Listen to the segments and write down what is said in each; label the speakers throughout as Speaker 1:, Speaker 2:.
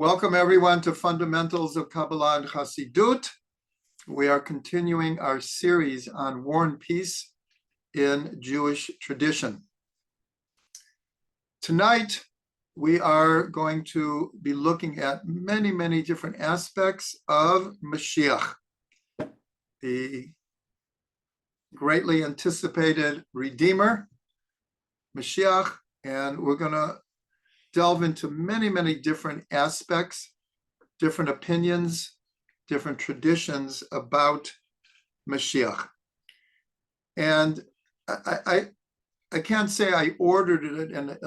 Speaker 1: Welcome everyone to Fundamentals of Kabbalah and Chassidut. We are continuing our series on War and Peace in Jewish tradition. Tonight, we are going to be looking at many different aspects of Mashiach, the greatly anticipated Redeemer, Mashiach, and we're going to delve into many different aspects, different opinions, different traditions about Mashiach. And I can't say I ordered it in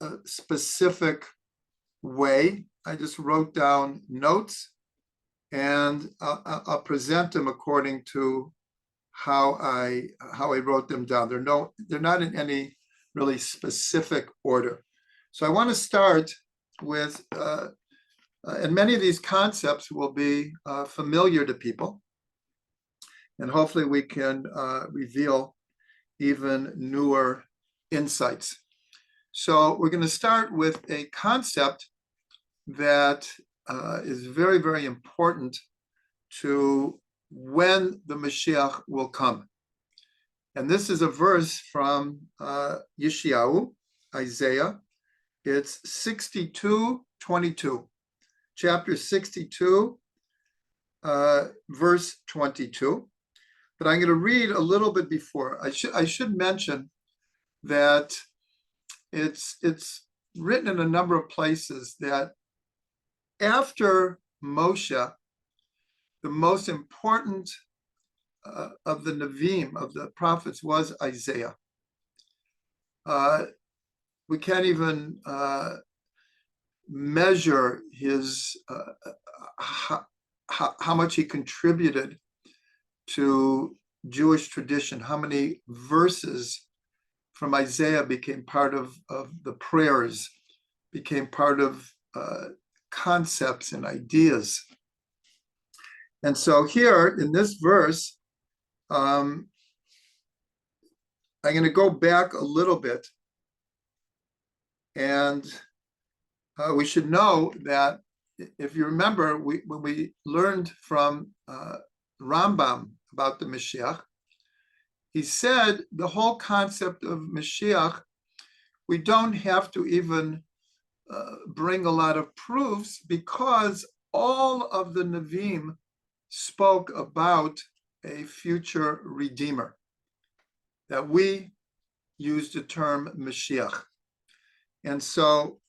Speaker 1: a specific way. I just wrote down notes and I'll present them according to how I wrote them down. They're not in any really specific order. So I want to start with, and many of these concepts will be familiar to people, and hopefully we can reveal even newer insights. So we're going to start with a concept that is very important to when the Mashiach will come. And this is a verse from Yeshayahu, Isaiah. It's 62:22, chapter 62, verse 22. But I'm going to read a little bit before. I should mention that it's written in a number of places that after Moshe, the most important of the Nevi'im, of the prophets, was Isaiah. We can't even measure his how much he contributed to Jewish tradition, how many verses from Isaiah became part of the prayers, became part of concepts and ideas. And so here in this verse, I'm going to go back a little bit. And we should know that if you remember, when we learned from Rambam about the Mashiach, he said the whole concept of Mashiach, we don't have to even bring a lot of proofs because all of the Nevi'im spoke about a future Redeemer, that we use the term Mashiach. And so,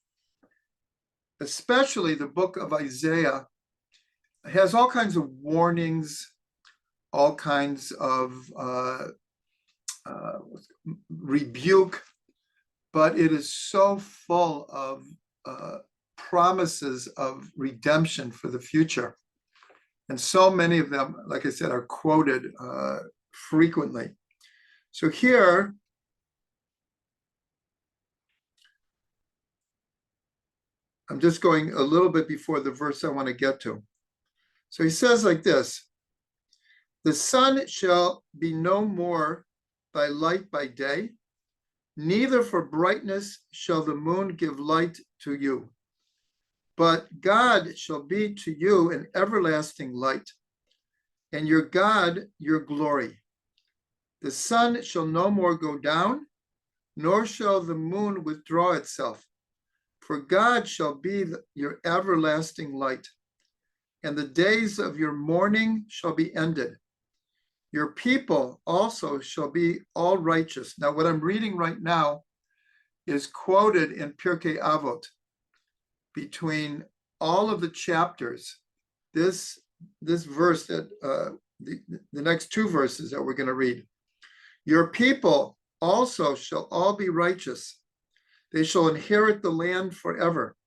Speaker 1: especially the book of Isaiah has all kinds of warnings, all kinds of rebuke, but it is so full of promises of redemption for the future. And so many of them, like I said, are quoted frequently. So here, I'm just going a little bit before the verse I want to get to. So he says like this: the sun shall be no more thy light by day, neither for brightness shall the moon give light to you. But God shall be to you an everlasting light, and your God your glory. The sun shall no more go down, nor shall the moon withdraw itself. For God shall be your everlasting light, and the days of your mourning shall be ended. Your people also shall be all righteous. Now, what I'm reading right now is quoted in Pirkei Avot. Between all of the chapters, this verse that the next two verses that we're going to read. Your people also shall all be righteous. They shall inherit the land forever.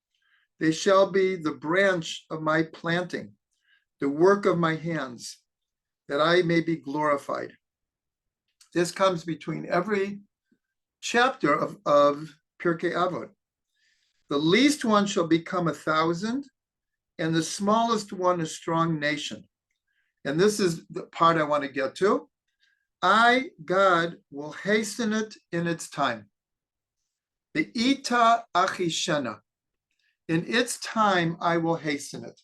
Speaker 1: They shall be the branch of my planting, the work of my hands, that I may be glorified. This comes between every chapter of Pirkei Avot. The least one shall become 1,000, and the smallest one a strong nation. And this is the part I want to get to. I, God, will hasten it in its time. The Ita Achishena, In its time, I will hasten it.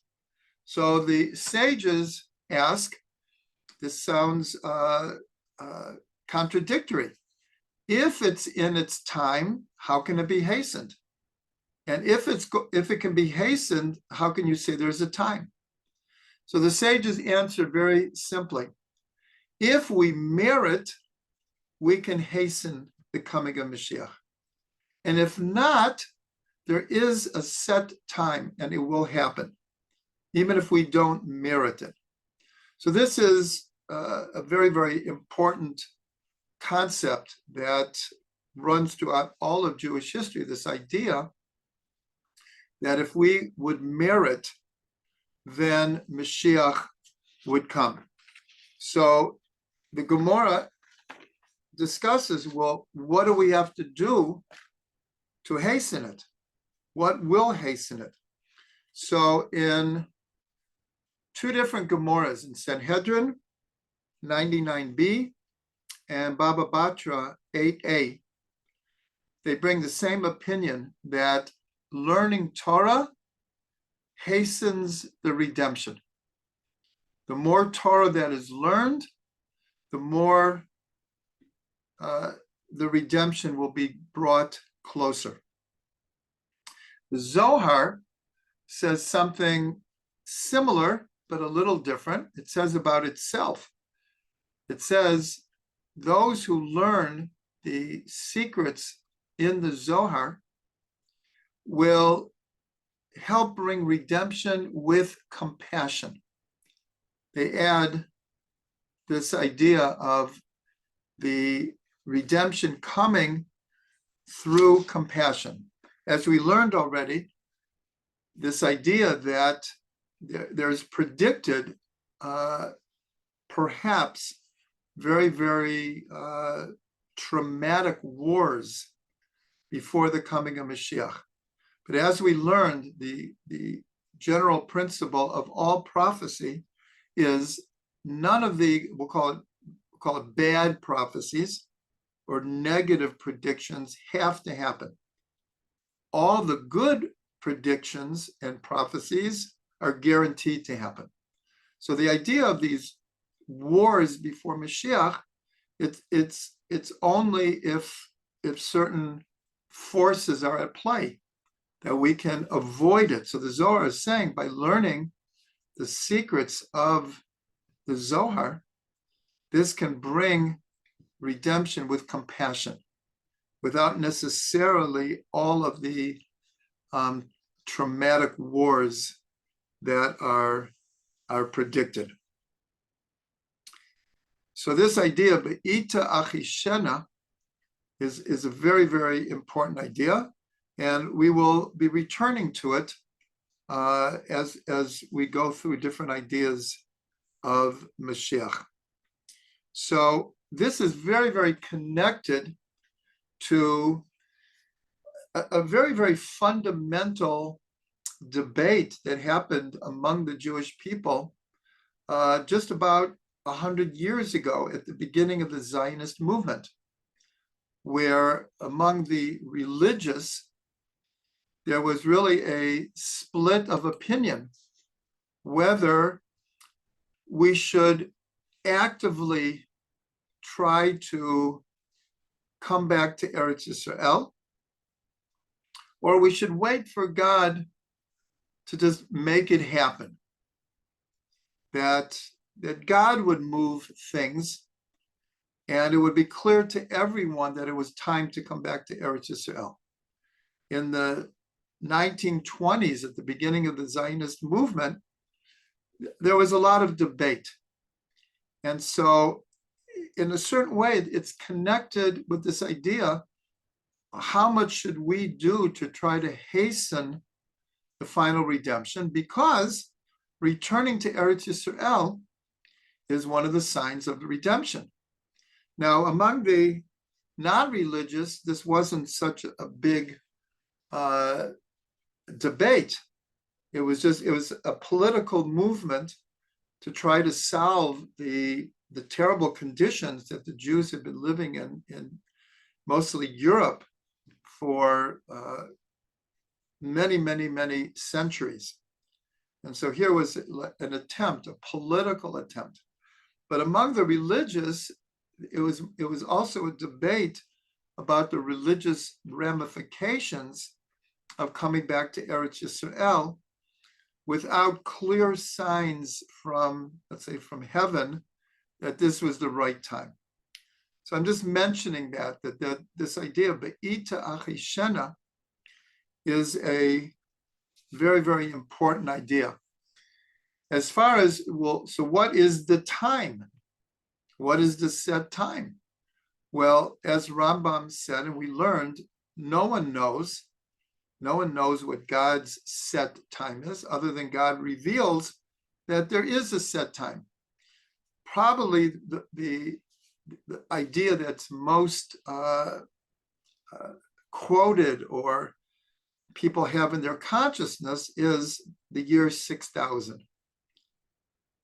Speaker 1: So the sages ask, this sounds contradictory. If it's in its time, how can it be hastened? And if it can be hastened, how can you say there's a time? So the sages answered very simply. If we merit, we can hasten the coming of Mashiach. And if not, there is a set time and it will happen, even if we don't merit it. So this is a very, very important concept that runs throughout all of Jewish history, this idea that if we would merit, then Mashiach would come. So the Gemara discusses, well, what do we have to do to hasten it? What will hasten it? So in two different Gemaras, in Sanhedrin 99b and Baba Batra 8a, they bring the same opinion that learning Torah hastens the redemption. The more Torah that is learned, the more the redemption will be brought closer. The Zohar says something similar, but a little different. It says about itself. It says, those who learn the secrets in the Zohar will help bring redemption with compassion. They add this idea of the redemption coming through compassion. As we learned already, this idea that there's predicted perhaps very, very traumatic wars before the coming of Mashiach. But as we learned, the general principle of all prophecy is none of the, we'll call it bad prophecies or negative predictions have to happen. All the good predictions and prophecies are guaranteed to happen. So the idea of these wars before Mashiach, it's only if certain forces are at play that we can avoid it. So the Zohar is saying, by learning the secrets of the Zohar, this can bring redemption with compassion, without necessarily all of the traumatic wars that are predicted. So this idea of Ita Achishena is a very, very important idea, and we will be returning to it as we go through different ideas of Mashiach. So this is very, very connected to a very, very fundamental debate that happened among the Jewish people just about 100 years ago at the beginning of the Zionist movement, where among the religious, there was really a split of opinion whether we should actively try to come back to Eretz Yisrael, or we should wait for God to just make it happen. That God would move things, and it would be clear to everyone that it was time to come back to Eretz Yisrael. In the 1920s, at the beginning of the Zionist movement, there was a lot of debate. And so, in a certain way, it's connected with this idea, how much should we do to try to hasten the final redemption? Because returning to Eretz Yisrael is one of the signs of the redemption. Now, among the non-religious, this wasn't such a big debate. It was a political movement to try to solve the terrible conditions that the Jews had been living in mostly Europe for many, many, many centuries. And so here was an attempt, a political attempt. But among the religious, it was also a debate about the religious ramifications of coming back to Eretz Yisrael without clear signs from, let's say, from heaven that this was the right time. So I'm just mentioning that this idea of Be'ita Achishena is a very, very important idea. As far as, well, so what is the time? What is the set time? Well, as Rambam said, and we learned, no one knows what God's set time is, other than God reveals that there is a set time. Probably the idea that's most quoted or people have in their consciousness is the year 6000.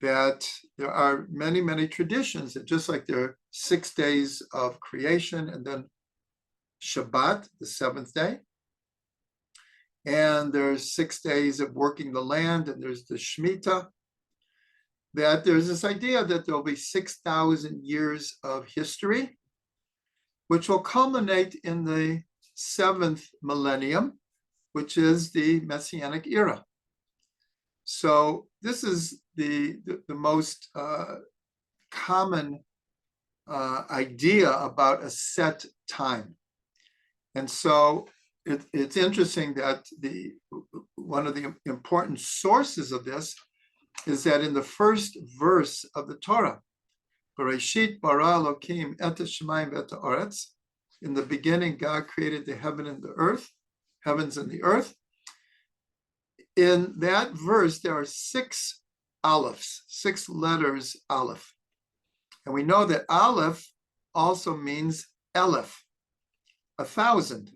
Speaker 1: That there are many, many traditions that just like there are 6 days of creation and then Shabbat, the 7th day, and there's 6 days of working the land, and there's the Shemitah, that there's this idea that there'll be 6,000 years of history, which will culminate in the 7th millennium, which is the Messianic era. So this is the most common idea about a set time. And so it's interesting that one of the important sources of this is that in the first verse of the Torah, Bereshit bara Elokim et hashamayim v'et haaretz, in the beginning God created the heavens and the earth. In that verse, there are 6 alephs, 6 letters aleph. And we know that aleph also means elef, 1,000.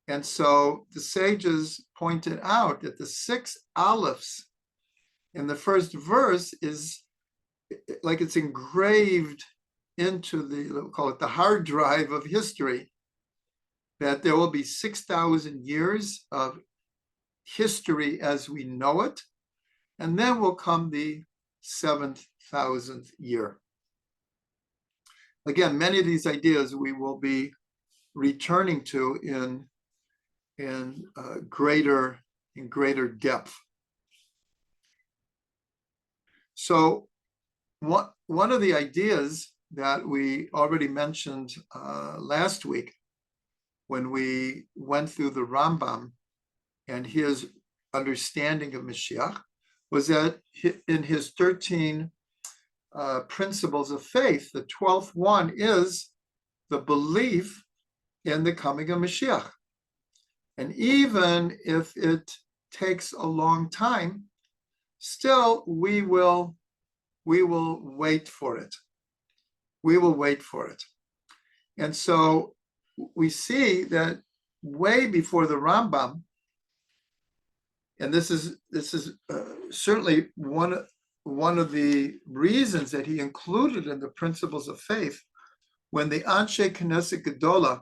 Speaker 1: And so the sages pointed out that the 6 alephs in the first verse is like it's engraved into we'll call it the hard drive of history, that there will be 6,000 years of history as we know it, and then will come the 7,000th year. Again, many of these ideas we will be returning to in greater depth. So one of the ideas that we already mentioned last week when we went through the Rambam and his understanding of Mashiach was that in his 13 principles of faith, the 12th one is the belief in the coming of Mashiach. And even if it takes a long time, still we will wait for it. We will wait for it. And so we see that way before the Rambam, and this is certainly one of the reasons that he included in the principles of faith, when the Anshe Knesset Gedola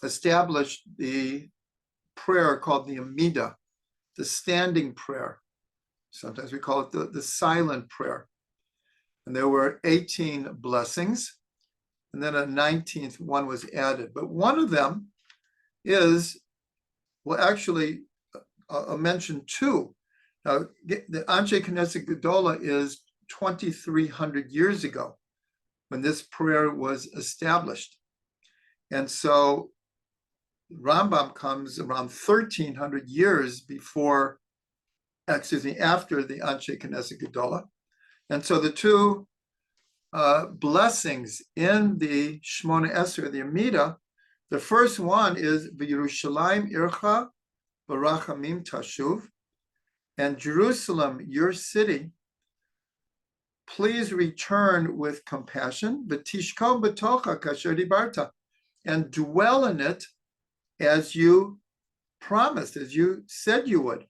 Speaker 1: established the prayer called the Amida, the standing prayer. Sometimes we call it the silent prayer. And there were 18 blessings, and then a 19th one was added. But one of them is, well, actually, I'll mention 2. Now, the Anshe Knesset Gedola is 2,300 years ago when this prayer was established. And so Rambam comes around 1,300 years after the Anshe Knesset Gedola. And so the 2 blessings in the Shmona Esrei, the Amida, the first one is V'Yerushalayim Ircha Barachamim Tashuv, and Jerusalem, your city, please return with compassion, V'Tishkom B'tocha Kasher Dibarta, and dwell in it as you promised, as you said you would.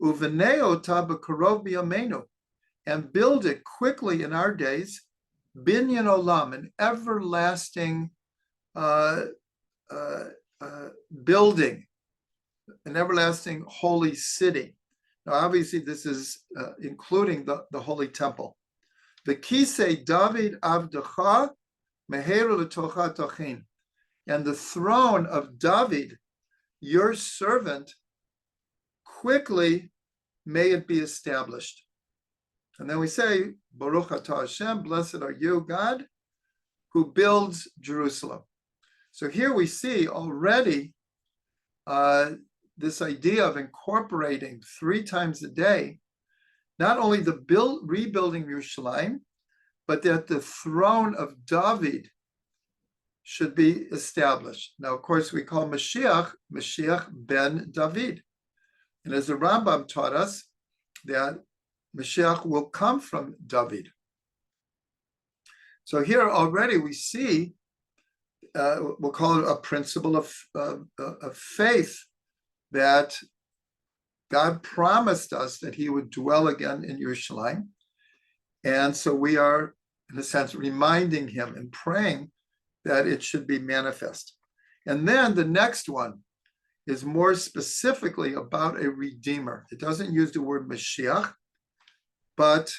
Speaker 1: Uvenei ota b'karov b'yameinu, and build it quickly in our days, binyan olam, an everlasting building, an everlasting holy city. Now, obviously, this is including the holy temple. The Kisei David Avdecha Meheru L'Tocha Tochin, and the throne of David, your servant, quickly may it be established. And then we say, Baruch atah Hashem, blessed are you, God, who builds Jerusalem. So here we see already this idea of incorporating 3 times a day, not only the rebuilding Yerushalayim, but that the throne of David should be established. Now, of course, we call Mashiach ben David. And as the Rambam taught us, that Mashiach will come from David. So here already we see, we'll call it a principle of faith, that God promised us that he would dwell again in Yerushalayim. And so we are, in a sense, reminding him and praying that it should be manifest. And then the next one is more specifically about a redeemer. It doesn't use the word Mashiach, but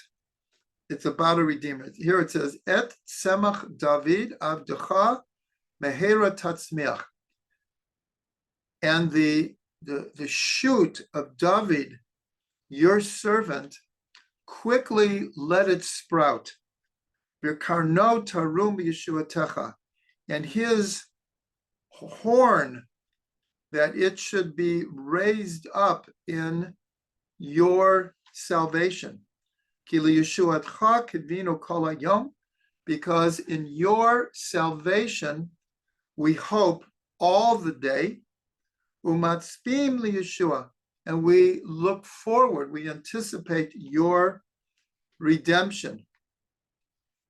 Speaker 1: it's about a redeemer. Here it says, Et Tzemach David Avdecha Mehera Tatzmiach. And the shoot of David, your servant, quickly let it sprout. V'karno tarum Yeshuatecha. And his horn, that it should be raised up in your salvation. Because in your salvation we hope all the day, umatzpim liyeshua, and we look forward, we anticipate your redemption.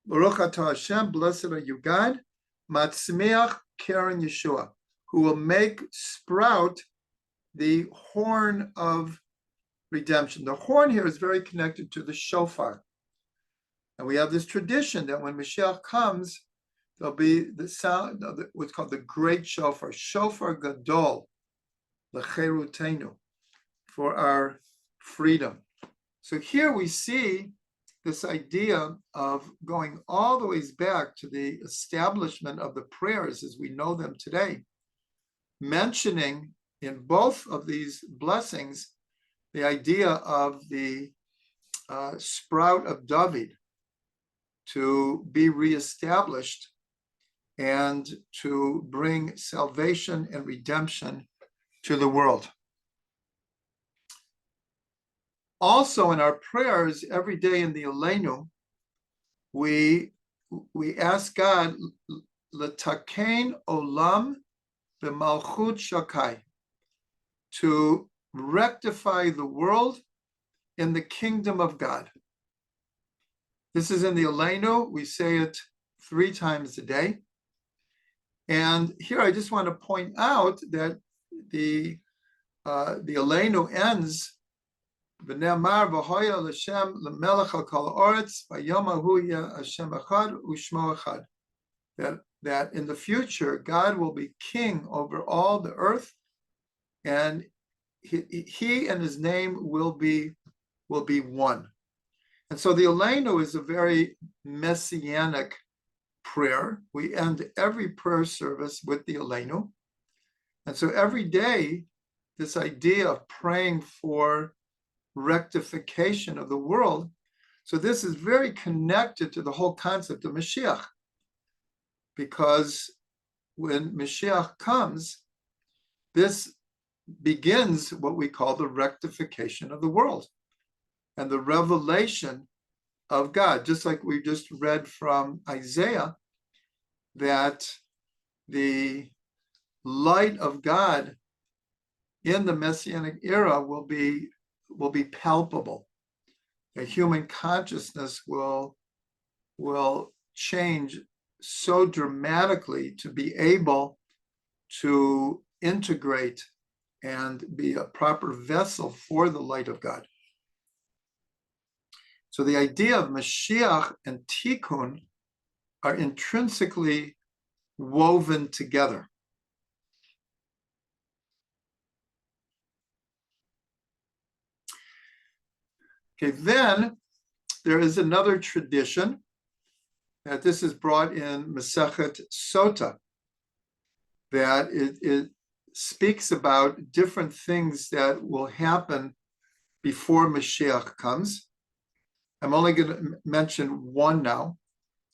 Speaker 1: Baruch atah Hashem, blessed are you, God, matzmiach keren Yeshua, who will make sprout the horn of redemption. The horn here is very connected to the shofar. And we have this tradition that when Mashiach comes, there'll be the sound of what's called the great shofar, shofar gadol, lecherutenu, for our freedom. So here we see this idea of going all the ways back to the establishment of the prayers as we know them today, mentioning in both of these blessings the idea of the sprout of David to be reestablished and to bring salvation and redemption to the world. Also in our prayers every day in the Aleinu, we ask God, L'takein olam b'malchut shakai, to rectify the world in the kingdom of God. This is in the Aleinu. We say it 3 times a day. And here I just want to point out that the Aleinu ends, V'ne'amar v'hoya l'Hashem l'melech al kol ha'oretz v'yom hahu yeh Hashem echad u'shmo echad. That in the future, God will be king over all the earth, and he and his name will be one. And so the Aleinu is a very messianic prayer. We end every prayer service with the Aleinu. And so every day, this idea of praying for rectification of the world. So this is very connected to the whole concept of Mashiach, because when Mashiach comes, this begins what we call the rectification of the world and the revelation of God, just like we just read from Isaiah, that the light of God in the Messianic era will be palpable. The human consciousness will change so dramatically to be able to integrate and be a proper vessel for the light of God. So the idea of Mashiach and Tikkun are intrinsically woven together. Okay, then there is another tradition that this is brought in Masechet Sota, that it speaks about different things that will happen before Mashiach comes. I'm only going to mention one now.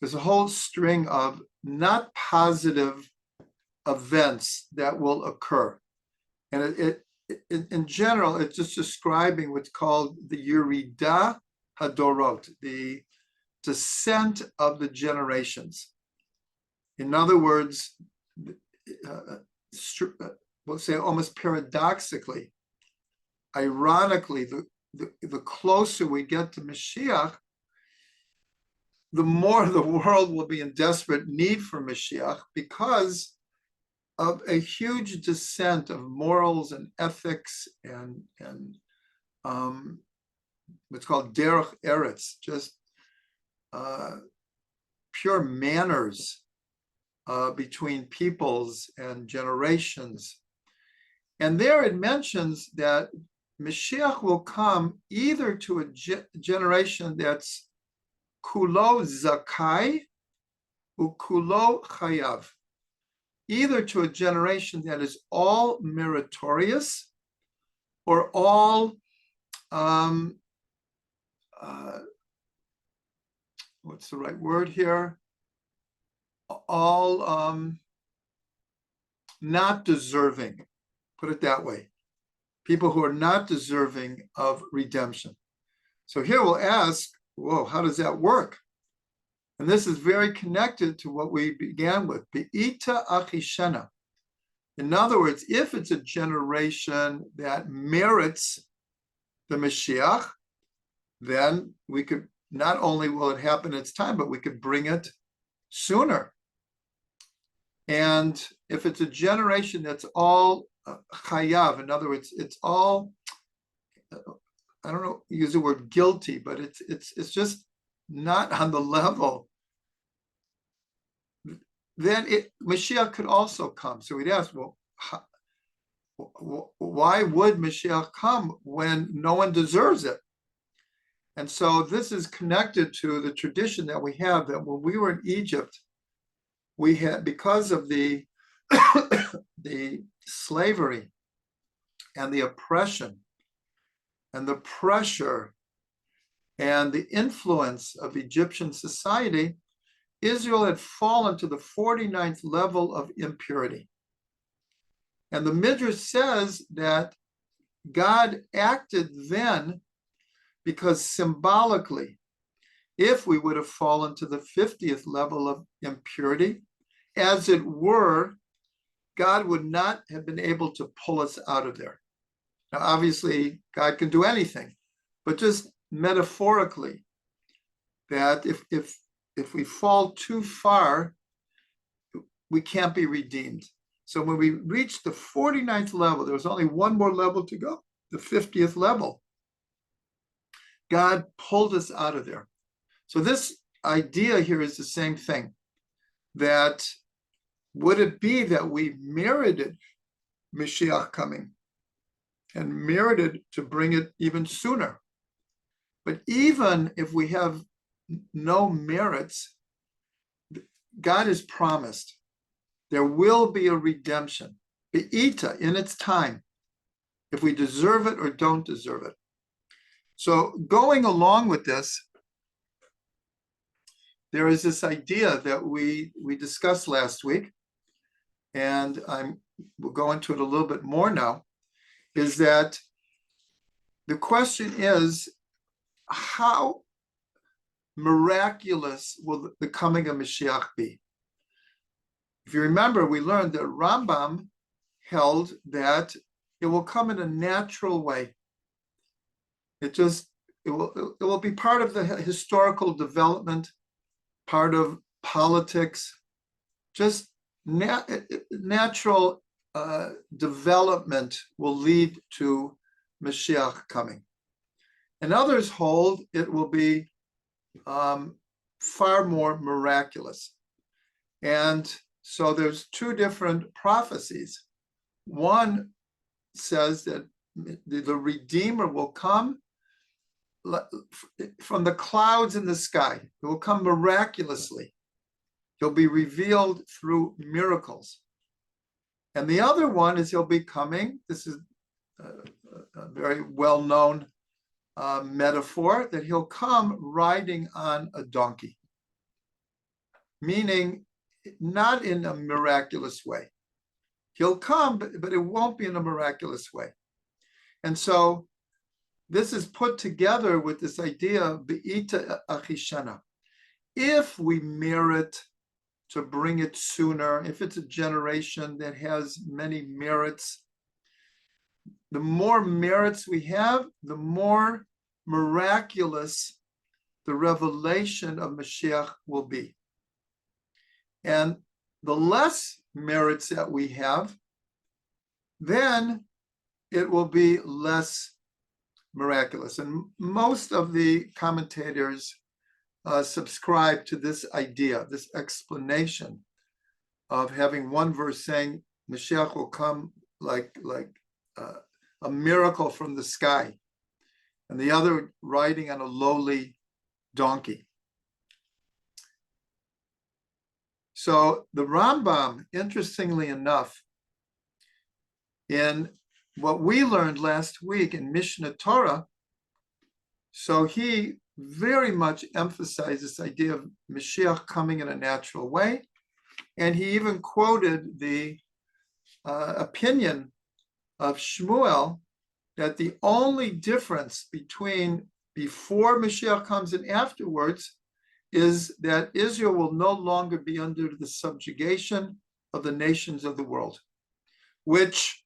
Speaker 1: There's a whole string of not positive events that will occur. And in general, it's just describing what's called the Yerida Hadorot, the descent of the generations. In other words, we'll say almost paradoxically, ironically, the closer we get to Mashiach, the more the world will be in desperate need for Mashiach because of a huge descent of morals and ethics and what's called derech eretz, just pure manners between peoples and generations. And there it mentions that Mashiach will come either to a generation that's kulo zakai or kulo chayav, either to a generation that is all meritorious or all what's the right word here? All not deserving, put it that way. People who are not deserving of redemption. So here we'll ask, whoa, how does that work? And this is very connected to what we began with, Be'ita achishena. In other words, if it's a generation that merits the Mashiach, then we could, not only will it happen in its time, but we could bring it sooner. And if it's a generation that's all chayav, in other words, it's all, I don't know, use the word guilty, but it's just not on the level, then Mashiach could also come. So we'd ask, well, why would Mashiach come when no one deserves it? And so this is connected to the tradition that we have, that when we were in Egypt, we had, because of the the slavery and the oppression and the pressure and the influence of Egyptian society, Israel had fallen to the 49th level of impurity. And the Midrash says that God acted then because symbolically, if we would have fallen to the 50th level of impurity, as it were, God would not have been able to pull us out of there. Now, obviously, God can do anything, but just metaphorically, that if we fall too far, we can't be redeemed. So when we reached the 49th level, there was only one more level to go, the 50th level. God pulled us out of there. So this idea here is the same thing, that would it be that we merited Mashiach coming and merited to bring it even sooner? But even if we have no merits, God has promised there will be a redemption, be'ita, in its time, if we deserve it or don't deserve it. So going along with this, there is this idea that we discussed last week, and we'll go into it a little bit more now, is that the question is, how miraculous will the coming of Mashiach be? If you remember, we learned that Rambam held that it will come in a natural way. It will be part of the historical development, part of politics, just natural development will lead to Mashiach coming. And others hold it will be far more miraculous. And so there's two different prophecies. One says that the Redeemer will come from the clouds in the sky. It will come miraculously. He'll be revealed through miracles. And the other one is he'll be coming. This is a very well-known metaphor, that he'll come riding on a donkey, meaning not in a miraculous way. He'll come, but it won't be in a miraculous way. And so this is put together with this idea of be'ita achishana. If we merit to bring it sooner, if it's a generation that has many merits, the more merits we have, the more miraculous the revelation of Mashiach will be. And the less merits that we have, then it will be less miraculous. And most of the commentators subscribe to this idea, this explanation of having one verse saying Mashiach will come like a miracle from the sky, and the other riding on a lowly donkey. So the Rambam, interestingly enough, in what we learned last week in Mishnah Torah, so he very much emphasized this idea of Mashiach coming in a natural way. And he even quoted the opinion of Shmuel that the only difference between before Mashiach comes and afterwards is that Israel will no longer be under the subjugation of the nations of the world, which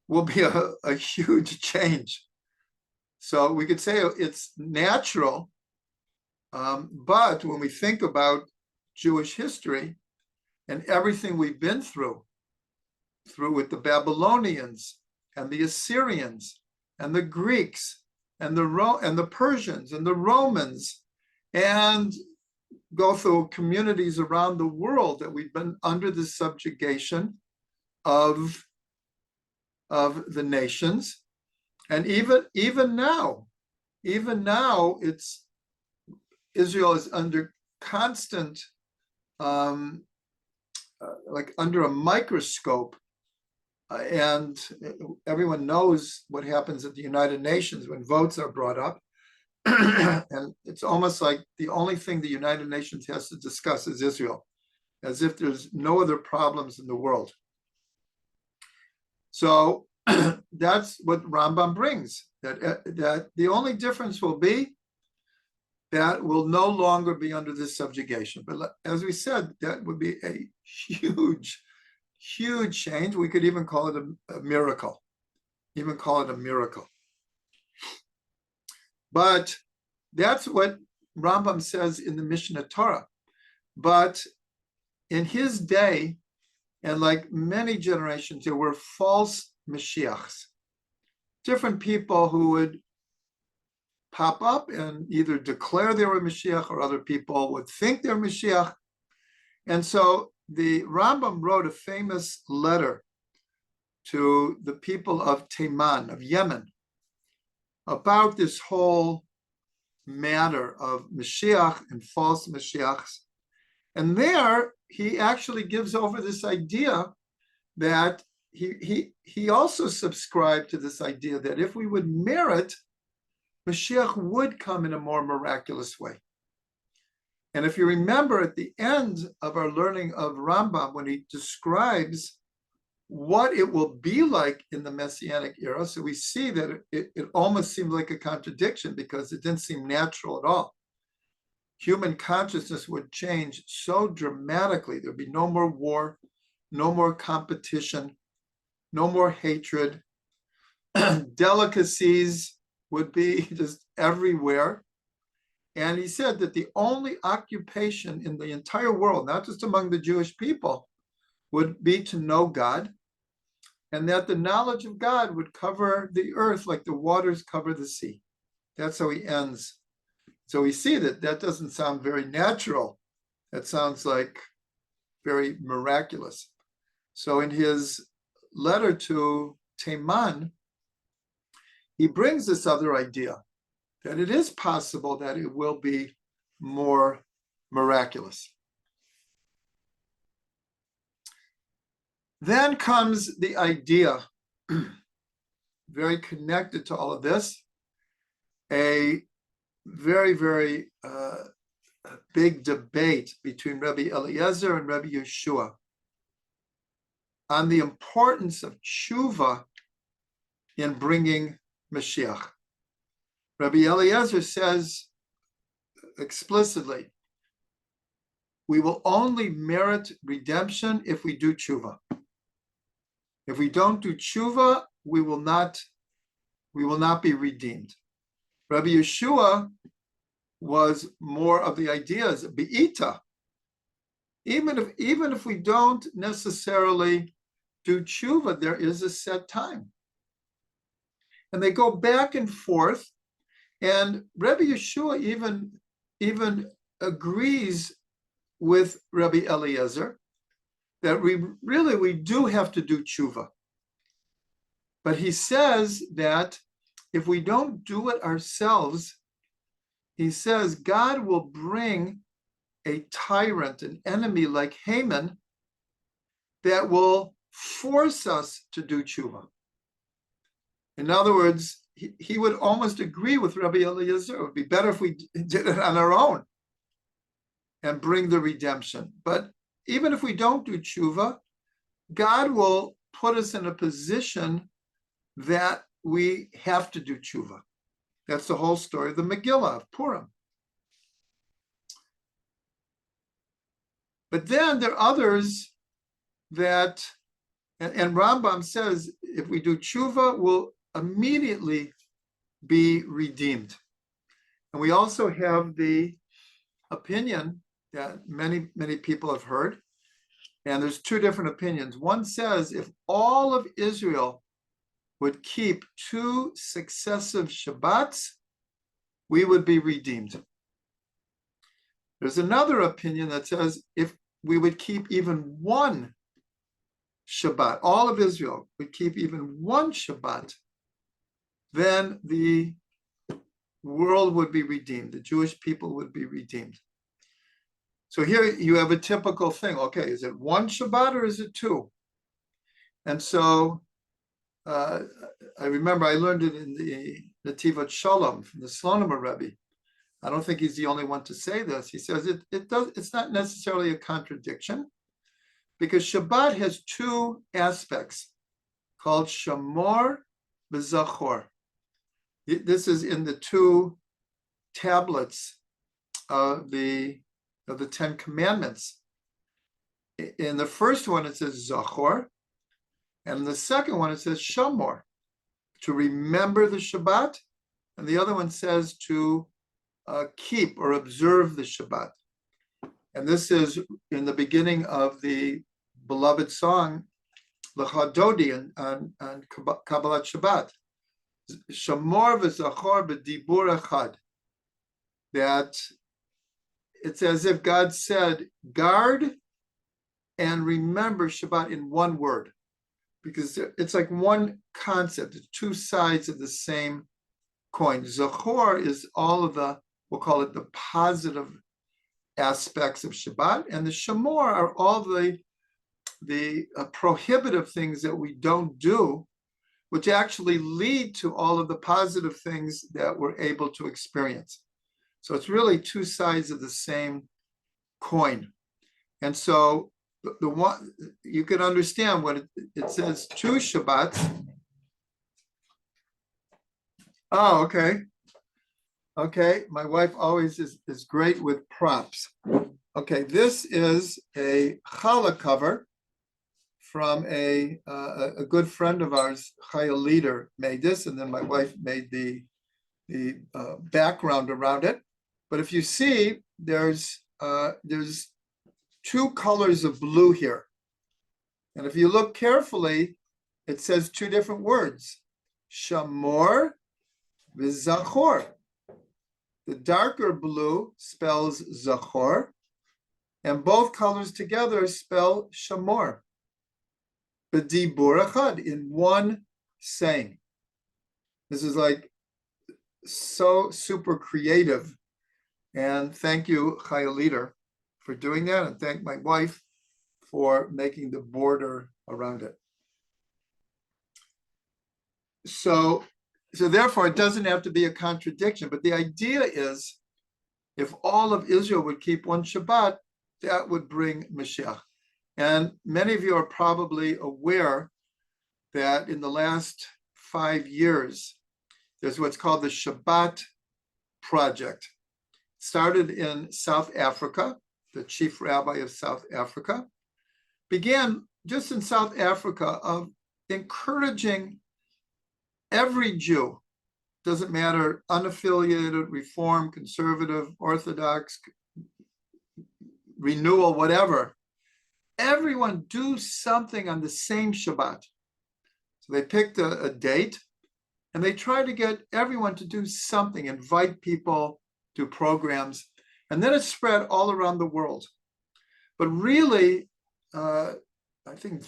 Speaker 1: will be a huge change. So we could say it's natural, but when we think about Jewish history and everything we've been through with the Babylonians and the Assyrians and the Greeks and the Persians and the Romans, and go through communities around the world that we've been under the subjugation of the nations. And even now, it's Israel is under constant, like under a microscope, and everyone knows what happens at the United Nations when votes are brought up. And it's almost like the only thing the United Nations has to discuss is Israel, as if there's no other problems in the world. So that's what Rambam brings, that the only difference will be that will no longer be under this subjugation. But as we said, that would be a huge, huge change. We could even call it a miracle, But that's what Rambam says in the Mishnah Torah. But in his day, and like many generations, there were false Mashiachs, different people who would pop up and either declare they were Mashiach, or other people would think they're Mashiach. And so the Rambam wrote a famous letter to the people of Teiman, of Yemen, about this whole matter of Mashiach and false Mashiachs. And there he actually gives over this idea that he also subscribed to this idea that if we would merit, Mashiach would come in a more miraculous way. And if you remember at the end of our learning of Rambam, when he describes what it will be like in the Messianic era, so we see that it almost seemed like a contradiction because it didn't seem natural at all. Human consciousness would change so dramatically. There'd be no more war, no more competition, no more hatred. Delicacies would be just everywhere. And he said that the only occupation in the entire world, not just among the Jewish people, would be to know God, and that the knowledge of God would cover the earth like the waters cover the sea. That's how he ends. So we see that doesn't sound very natural. That sounds like very miraculous. So in his letter to Teiman, he brings this other idea that it is possible that it will be more miraculous. Then comes the idea, very connected to all of this, a very, very big debate between Rabbi Eliezer and Rabbi Yeshua on the importance of tshuva in bringing Mashiach. Rabbi Eliezer says explicitly, we will only merit redemption if we do tshuva. If we don't do tshuva, we will not be redeemed. Rabbi Yeshua was more of the ideas, be'ita. Even if we don't necessarily do tshuva, there is a set time. And they go back and forth, and Rabbi Yeshua even agrees with Rabbi Eliezer that we do have to do tshuva. But he says that if we don't do it ourselves, he says God will bring a tyrant, an enemy like Haman, that will force us to do tshuva. In other words, he would almost agree with Rabbi Eliezer. It would be better if we did it on our own and bring the redemption. But even if we don't do tshuva, God will put us in a position that we have to do tshuva. That's the whole story of the Megillah of Purim. But then there are others that, and Rambam says, if we do tshuva, we'll immediately be redeemed. And we also have the opinion that many, many people have heard, and there's two different opinions. One says if all of Israel would keep 2 successive Shabbats, we would be redeemed. There's another opinion that says if we would keep even 1 Shabbat, all of Israel would keep even 1 Shabbat, then the world would be redeemed. The Jewish people would be redeemed. So here you have a typical thing. Okay, is it 1 Shabbat or is it 2? And so I remember I learned it in the Netivat Shalom from the Slonim Rebbe. I don't think he's the only one to say this. He says it's not necessarily a contradiction, because Shabbat has 2 aspects called Shamor v'Zachor. This is in the 2 tablets of the 10 Commandments. In the first one it says Zachor, and in the second one it says Shamor, to remember the Shabbat, and the other one says to keep or observe the Shabbat. And this is in the beginning of the beloved song Lecha Dodi on Kabbalah Shabbat. Shamor v'Zachor b'dibur echad. That it's as if God said, guard and remember Shabbat in one word, because it's like one concept, it's 2 sides of the same coin. Zachor is all of the, we'll call it the positive aspects of Shabbat, and the Shamor are all the prohibitive things that we don't do, which actually lead to all of the positive things that we're able to experience. So it's really 2 sides of the same coin. And so the one, you can understand when it says 2 Shabbats. Oh, okay. Okay, my wife always is great with props. Okay, this is a challah cover from a good friend of ours, Chaya Leader, made this, and then my wife made the background around it. But if you see, there's 2 colors of blue here. And if you look carefully, it says 2 different words, Shamor v'Zachor. The darker blue spells Zachor, and both colors together spell Shamor. B'dibur echad, in one saying. This is like so super creative. And thank you, Chaya Leader, for doing that. And thank my wife for making the border around it. So therefore, it doesn't have to be a contradiction. But the idea is, if all of Israel would keep one Shabbat, that would bring Mashiach. And many of you are probably aware that in the last 5 years, there's what's called the Shabbat Project. It started in South Africa. The chief rabbi of South Africa began just in South Africa of encouraging every Jew, doesn't matter, unaffiliated, Reform, Conservative, Orthodox, Renewal, whatever, everyone do something on the same Shabbat. So they picked a date and they tried to get everyone to do something, invite people, do programs, and then it spread all around the world. But really, I think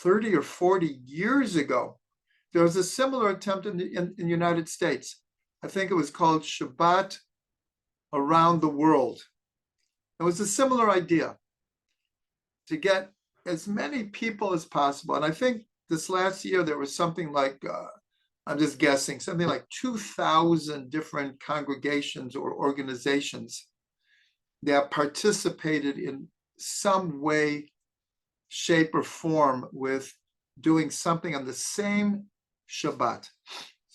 Speaker 1: 30 or 40 years ago, there was a similar attempt in the United States. I think it was called Shabbat Around the World. It was a similar idea to get as many people as possible. And I think this last year there was something like, I'm just guessing, something like 2,000 different congregations or organizations that participated in some way, shape, or form with doing something on the same Shabbat.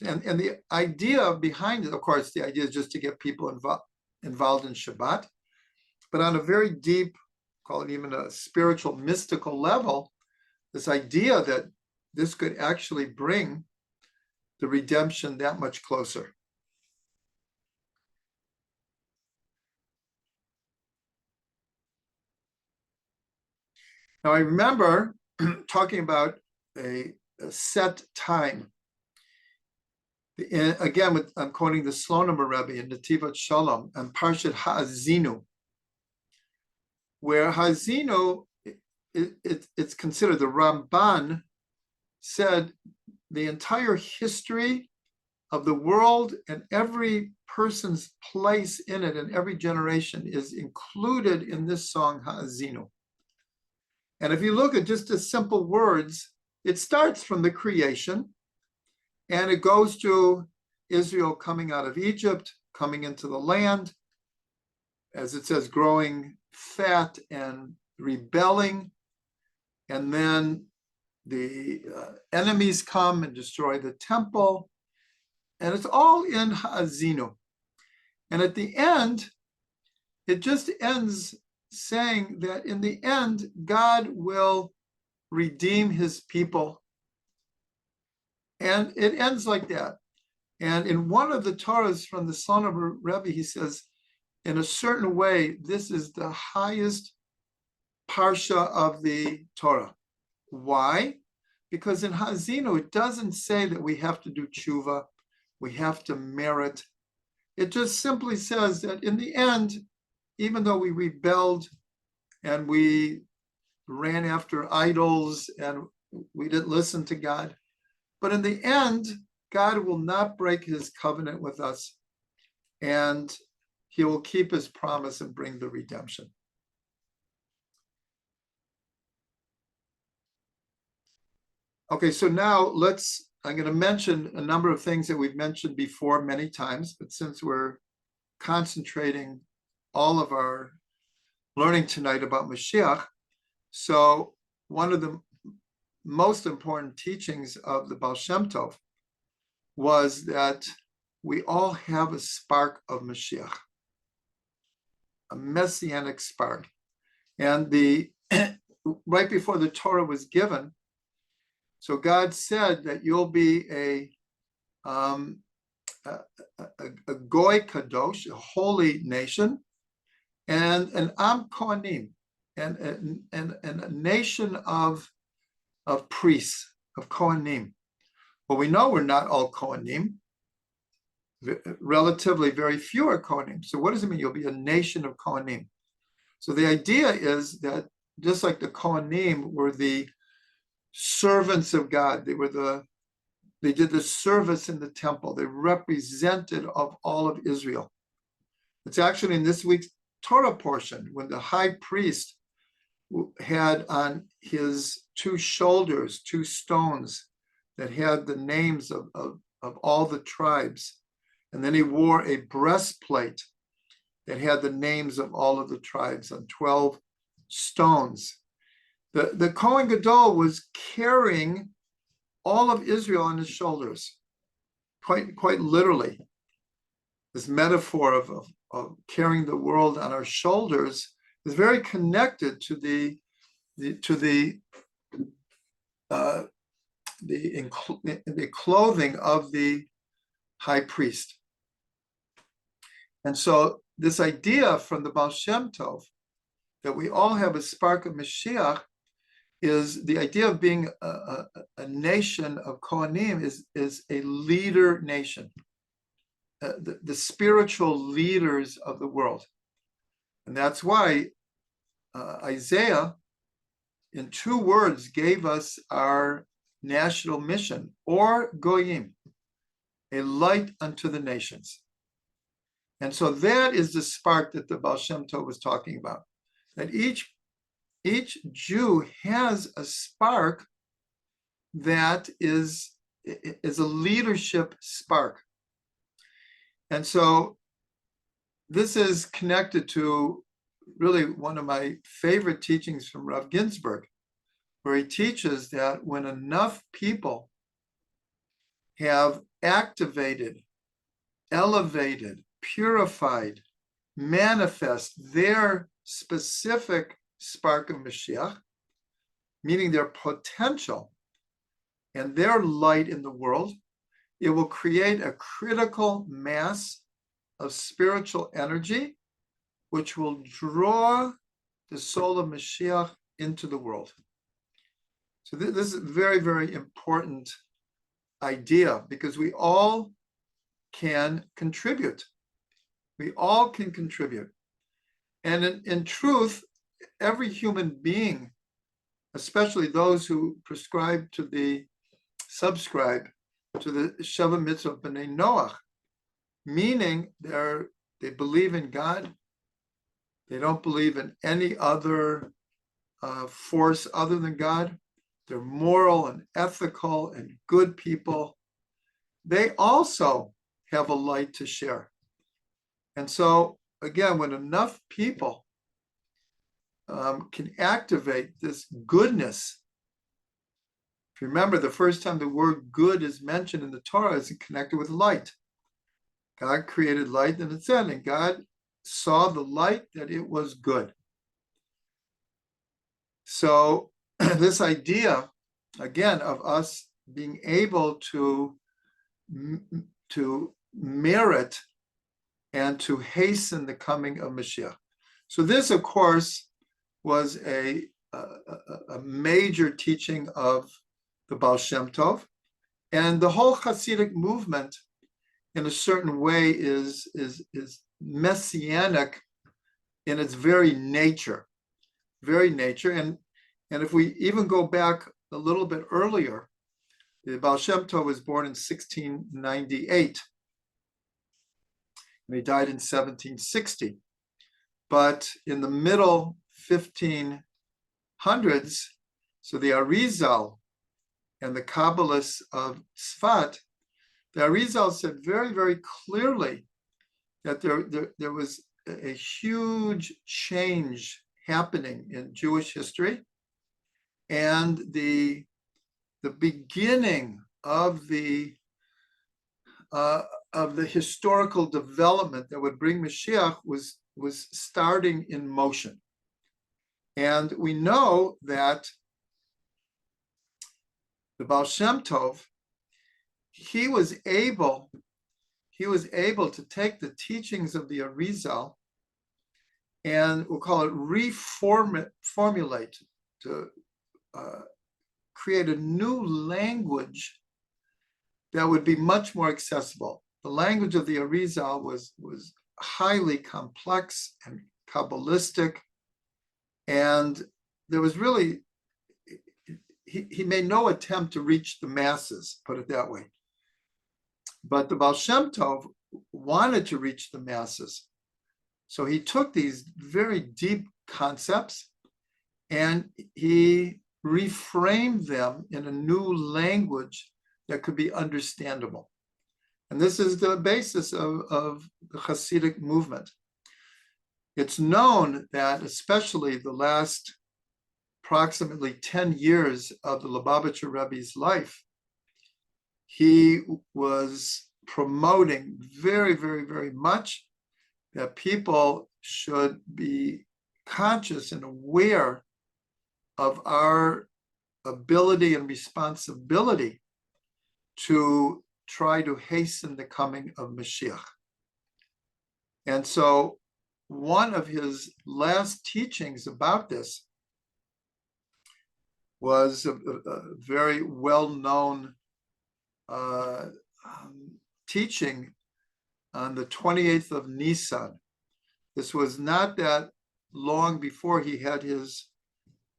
Speaker 1: And the idea behind it, of course, the idea is just to get people involved in Shabbat, but on a very deep, call it even a spiritual, mystical level, this idea that this could actually bring the redemption that much closer. Now, I remember talking about a set time. Again, I'm quoting the Slonim Rebbe in Netivat Shalom and Parshat Ha'azinu, where Ha'azinu, it's considered, the Ramban said the entire history of the world and every person's place in it and every generation is included in this song Ha'azinu. And if you look at just the simple words, it starts from the creation and it goes to Israel coming out of Egypt, coming into the land, as it says, growing fat and rebelling. And then the enemies come and destroy the temple. And it's all in Ha'azinu. And at the end, it just ends saying that in the end, God will redeem his people. And it ends like that. And in one of the Torahs from the Slonim Rebbe, he says, in a certain way, this is the highest parsha of the Torah. Why? Because in Ha'azinu, it doesn't say that we have to do tshuva, we have to merit. It just simply says that in the end, even though we rebelled and we ran after idols and we didn't listen to God, but in the end, God will not break his covenant with us and he will keep his promise and bring the redemption. Okay, so now I'm going to mention a number of things that we've mentioned before many times, but since we're concentrating all of our learning tonight about Mashiach, so one of the most important teachings of the Baal Shem Tov was that we all have a spark of Mashiach, a messianic spark. And right before the Torah was given, so God said that you'll be a goy kadosh, a holy nation, and an am kohanim, and a nation of priests, of kohanim. Well, we know we're not all kohanim. Relatively very few are kohanim. So what does it mean? You'll be a nation of kohanim. So the idea is that just like the kohanim were the servants of God, they were the They did the service in the temple. They represented of all of Israel. It's actually in this week's Torah portion when the high priest had on his two shoulders 2 stones that had the names of all the tribes. And then he wore a breastplate that had the names of all of the tribes on 12 stones. The Kohen Gadol was carrying all of Israel on his shoulders, quite literally. This metaphor of carrying the world on our shoulders is very connected to the clothing of the high priest. And so this idea from the Baal Shem Tov that we all have a spark of Mashiach is the idea of being a nation of Kohanim is a leader nation, the spiritual leaders of the world. And that's why Isaiah, in 2 words, gave us our national mission, or Goyim, a light unto the nations. And so that is the spark that the Baal Shem Tov was talking about, that each Jew has a spark that is a leadership spark. And so this is connected to really one of my favorite teachings from Rav Ginsburg, where he teaches that when enough people have activated, elevated, purified, manifest their specific spark of Mashiach, meaning their potential and their light in the world, it will create a critical mass of spiritual energy, which will draw the soul of Mashiach into the world. So this is a very, very important idea, because we all can contribute. We all can contribute. And in truth, every human being, especially those who subscribe to the Sheva Mitzvah B'nai Noach, meaning they believe in God, they don't believe in any other force other than God, they're moral and ethical and good people, they also have a light to share. And so, again, when enough people can activate this goodness, if you remember, the first time the word good is mentioned in the Torah is connected with light. God created light, and it said, and God saw the light that it was good. So this idea, again, of us being able to merit and to hasten the coming of Mashiach. So this, of course, was a major teaching of the Baal Shem Tov, and the whole Hasidic movement, in a certain way, is messianic in its very nature. And if we even go back a little bit earlier, the Baal Shem Tov was born in 1698, and he died in 1760. But in the middle 1500s, so the Arizal and the Kabbalists of Tzfat, the Arizal said very, very clearly that there was a huge change happening in Jewish history, and the beginning of the historical development that would bring Mashiach was starting in motion. And we know that the Baal Shem Tov, he was able to take the teachings of the Arizal and we'll call it reformulate, to create a new language that would be much more accessible. The language of the Arizal was highly complex and Kabbalistic, and there was really, he made no attempt to reach the masses, put it that way. But the Baal Shem Tov wanted to reach the masses. So he took these very deep concepts and he reframed them in a new language that could be understandable. And this is the basis of the Hasidic movement. It's known that especially the last approximately 10 years of the Lubavitcher Rebbe's life, he was promoting very, very, very much that people should be conscious and aware of our ability and responsibility to try to hasten the coming of Mashiach. And so one of his last teachings about this was a very well-known teaching on the 28th of Nisan. This was not that long before he had his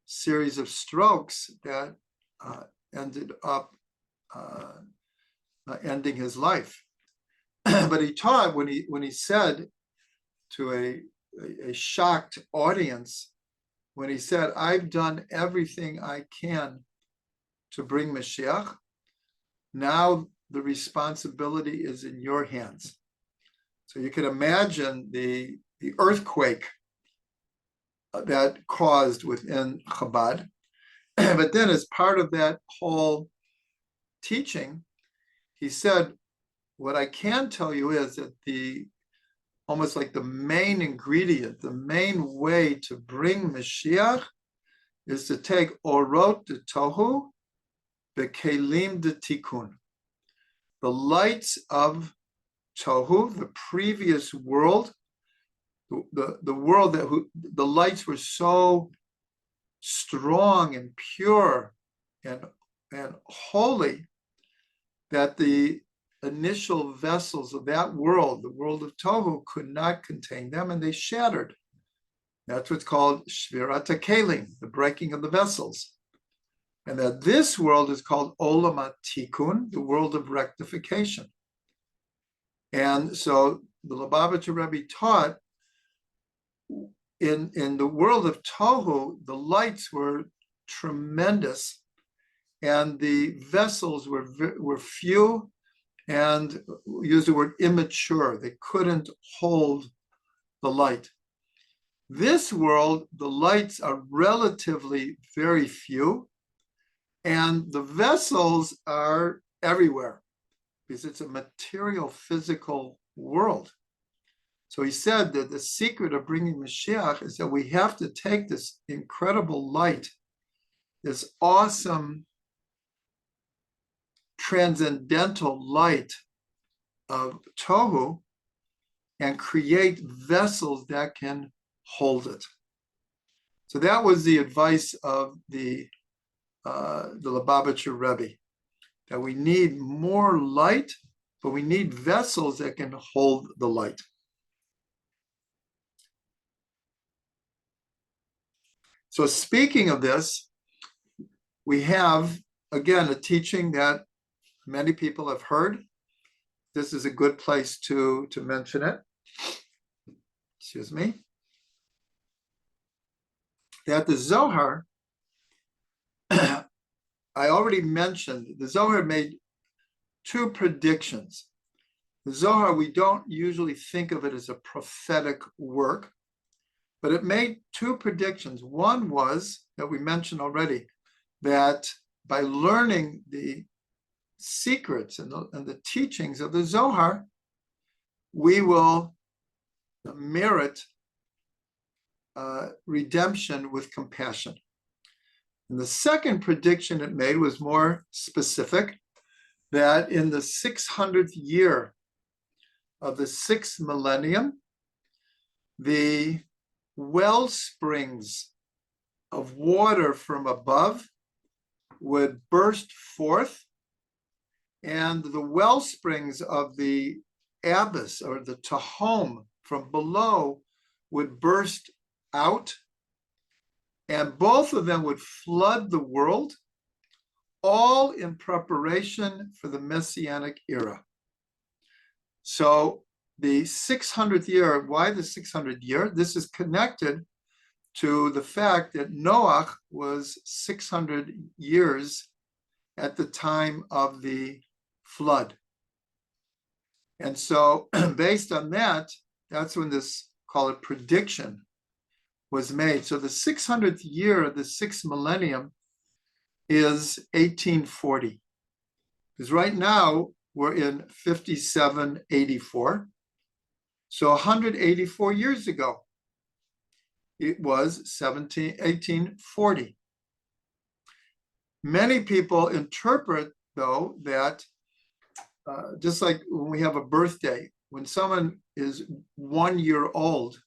Speaker 1: series of strokes that ended up ending his life. But he taught when he said to a shocked audience, when he said, "I've done everything I can to bring Mashiach. Now the responsibility is in your hands." So you can imagine the earthquake that caused within Chabad. But then as part of that whole teaching, he said, what I can tell you is that almost like the main ingredient, the main way to bring Mashiach is to take orot de tohu bekelim de tikkun. The lights of tohu, the previous world, the world that the lights were so strong and pure and holy that the initial vessels of that world, the world of tohu, could not contain them, and they shattered. That's what's called shvirat hakelim, the breaking of the vessels. And that this world is called olam hatikun, the world of rectification. And so the Lubavitcher Rebbe taught in the world of tohu, the lights were tremendous, and the vessels were few, and use the word immature. They couldn't hold the light. This world, the lights are relatively very few, and the vessels are everywhere because it's a material, physical world. So he said that the secret of bringing Mashiach is that we have to take this incredible light, this awesome transcendental light of tohu, and create vessels that can hold it. So that was the advice of the Lubavitcher Rebbe, that we need more light, but we need vessels that can hold the light. So speaking of this, we have, again, a teaching that many people have heard. This is a good place to mention it. Excuse me. That the Zohar, I already mentioned, the Zohar made two predictions. The Zohar, we don't usually think of it as a prophetic work, but it made two predictions. One was, that we mentioned already, that by learning the secrets and the teachings of the Zohar, we will merit redemption with compassion. And the second prediction it made was more specific, that in the 600th year of the 6th millennium, the well springs of water from above would burst forth, and the well springs of the abyss or the Tahom from below would burst out, and both of them would flood the world, all in preparation for the Messianic era. So the 600th year, why the 600th year? This is connected to the fact that Noach was 600 years at the time of the flood. And so based on that, that's when this, call it prediction, was made. So the 600th year, the sixth millennium, is 1840. Because right now we're in 5784. So 184 years ago, it was 1840. Many people interpret, though, that just like when we have a birthday, when someone is 1 year old,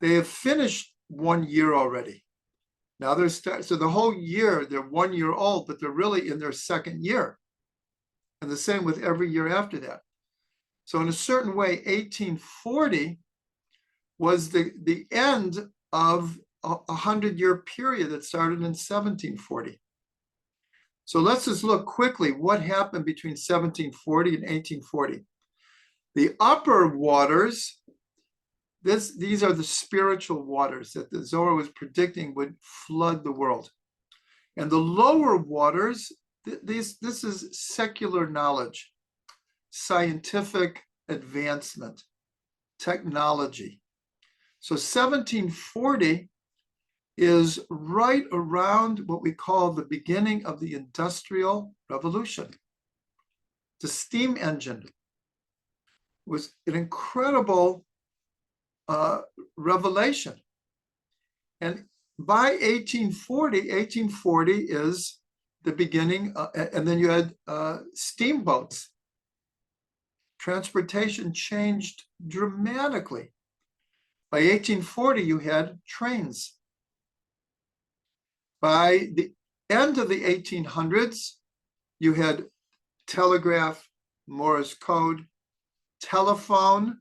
Speaker 1: they have finished 1 year already. Now so the whole year, they're 1 year old, but they're really in their second year. And the same with every year after that. So in a certain way, 1840 was the end of a 100-year period that started in 1740. So let's just look quickly what happened between 1740 and 1840. The upper waters, these are the spiritual waters that the Zohar was predicting would flood the world. And the lower waters, this is secular knowledge, scientific advancement, technology. So 1740 is right around what we call the beginning of the Industrial Revolution. The steam engine was an incredible revelation. And by 1840 is the beginning, and then you had steamboats. Transportation changed dramatically. By 1840, you had trains. By the end of the 1800s, you had telegraph, Morse code, telephone,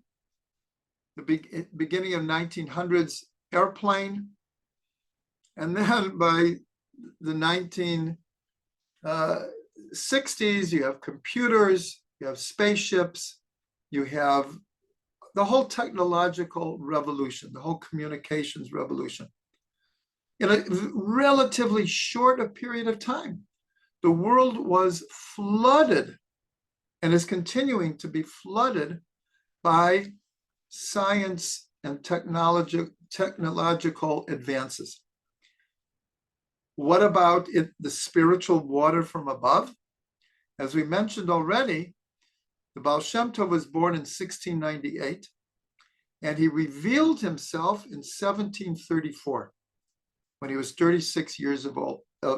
Speaker 1: the beginning of 1900s, airplane. And then by the 1960s, you have computers, you have spaceships, you have the whole technological revolution, the whole communications revolution. In a relatively short a period of time, the world was flooded and is continuing to be flooded by science and technological advances. What about the spiritual water from above? As we mentioned already, the Baal Shem Tov was born in 1698, and he revealed himself in 1734, when he was 36 years of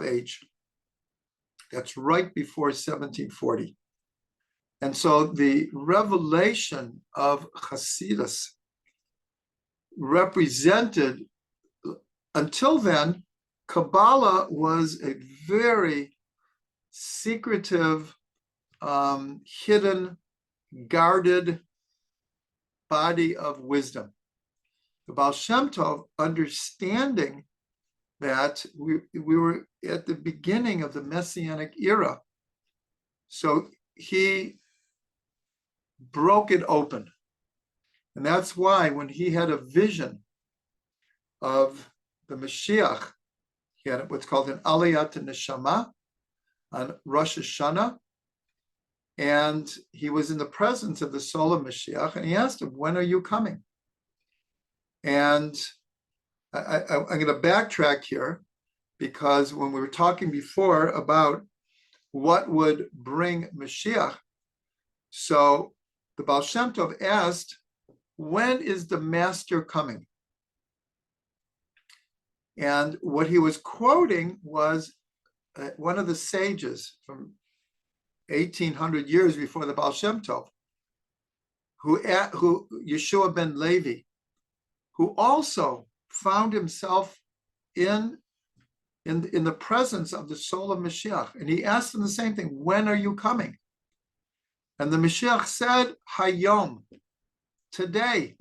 Speaker 1: age. That's right before 1740. And so the revelation of Chassidus represented, until then, Kabbalah was a very secretive, hidden, guarded body of wisdom. The Baal Shem Tov, understanding that we were at the beginning of the Messianic era, so he broke it open. And that's why when he had a vision of the Mashiach, he had what's called an Aliyat Neshama on Rosh Hashanah, and he was in the presence of the soul of Mashiach, and he asked him, when are you coming? And I'm going to backtrack here, because when we were talking before about what would bring Mashiach, so the Baal Shem Tov asked, when is the master coming? And what he was quoting was one of the sages from 1800 years before the Baal Shem Tov, who Yeshua ben Levi, who also found himself in the presence of the soul of Mashiach. And he asked him the same thing, when are you coming? And the Mashiach said, Hayom, today.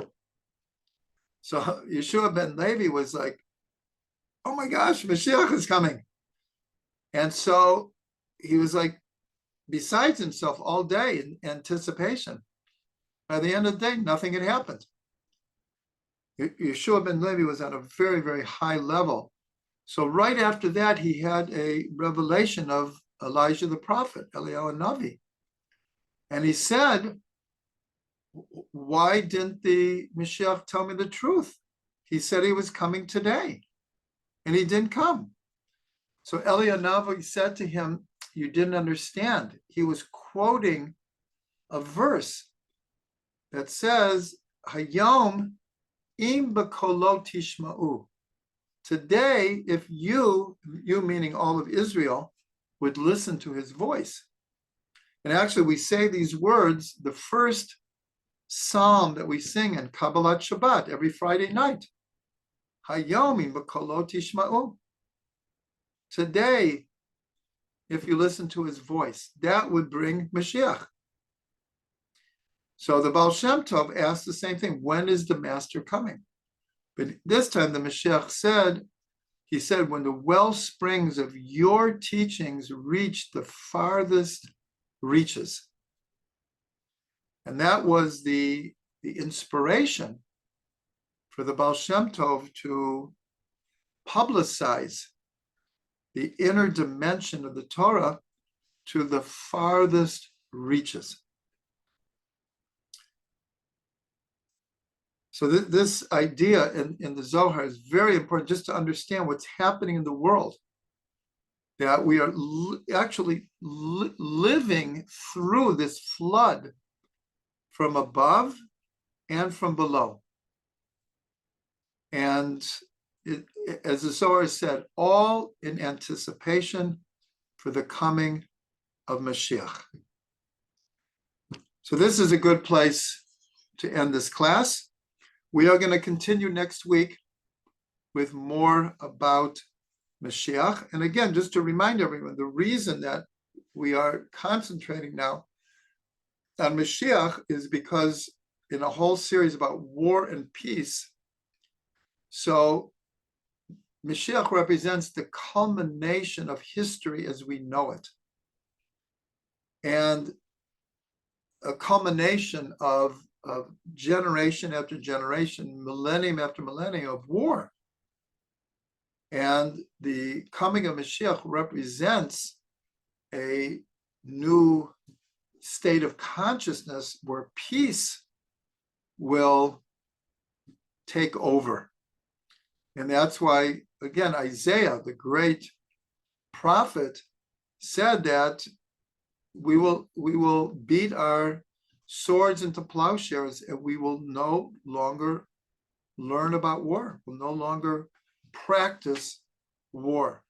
Speaker 1: So Yeshua ben Levi was like, oh my gosh, Mashiach is coming. And so he was like besides himself all day in anticipation. By the end of the day, nothing had happened. Yeshua ben Levi was at a very, very high level. So right after that, he had a revelation of Elijah the prophet, Eliyahu Navi. And he said, why didn't the Mashiach tell me the truth? He said he was coming today, and he didn't come. So Eliyahu Navi said to him, you didn't understand. He was quoting a verse that says, Hayom im b'kolo tishma'u. Today, if you meaning all of Israel, would listen to his voice. And actually, we say these words, the first psalm that we sing in Kabbalah Shabbat every Friday night. Hayom im b'kolo tishma'u. Today, if you listen to his voice, that would bring Mashiach. So the Baal Shem Tov asked the same thing. When is the master coming? But this time the Mashiach said, he said, when the well springs of your teachings reach the farthest reaches. And that was the inspiration for the Baal Shem Tov to publicize the inner dimension of the Torah to the farthest reaches. So this idea in the Zohar is very important just to understand what's happening in the world, that we are actually living through this flood from above and from below. And as the Zohar said, all in anticipation for the coming of Mashiach. So this is a good place to end this class. We are going to continue next week with more about Mashiach. And again, just to remind everyone, the reason that we are concentrating now on Mashiach is because in a whole series about war and peace, so Mashiach represents the culmination of history as we know it, and a culmination of generation after generation, millennium after millennium of war. And the coming of Mashiach represents a new state of consciousness where peace will take over. And that's why, again, Isaiah, the great prophet, said that we will beat our swords into plowshares, and we will no longer learn about war. We'll no longer practice war.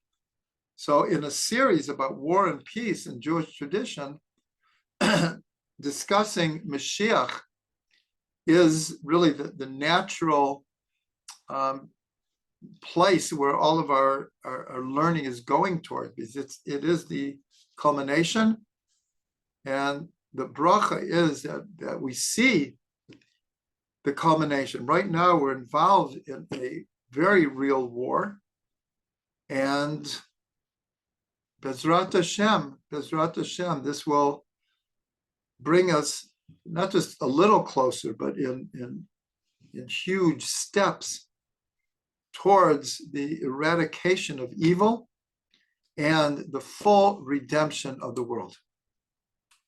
Speaker 1: So in a series about war and peace in Jewish tradition, discussing Mashiach is really the natural place where all of our learning is going toward, because it is the culmination. And the bracha is that we see the culmination. Right now, we're involved in a very real war. And Bezrat Hashem, this will bring us not just a little closer, but in huge steps towards the eradication of evil and the full redemption of the world.